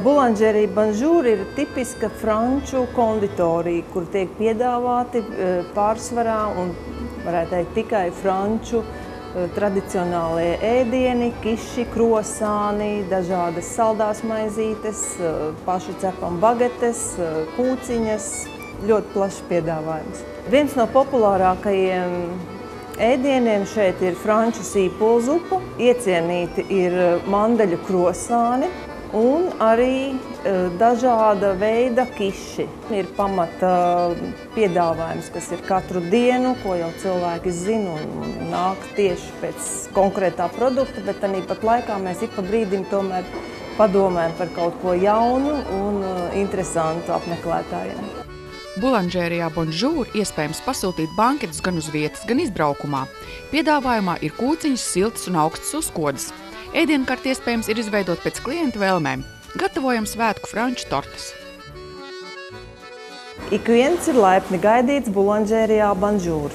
Boulangerie Bonjour ir tipiska franču konditorija, kur tiek piedāvāti pārsvarā un, varētu teikt, tikai franču tradicionālie ēdieni, kiši, krosāni, dažādas saldās maizītes, pašu cepam bagetes, kūciņas, ļoti plašs piedāvājums. Viens no populārākajiem ēdieniem šeit ir franču sīpolzupa, iecienīti ir mandeļu krosāni un arī dažāda veida kiši. Ir pamata piedāvājums, kas ir katru dienu, ko jau cilvēki zina un nāk tieši pēc konkrētā produkta, bet tāpat laikā mēs ik pa brīdim tomēr padomājam par kaut ko jaunu un interesantu apmeklētājiem. Boulangerijā Bonjour iespējams pasūtīt banketus gan uz vietas, gan izbraukumā. Piedāvājumā ir kūciņas, siltas un augstas uzkodas. Ēdienkarti iespējams ir izveidot pēc klienta vēlmēm. Gatavojam svētku franču tortes. Ik viens ir laipni gaidīts Boulangerijā Bonjour.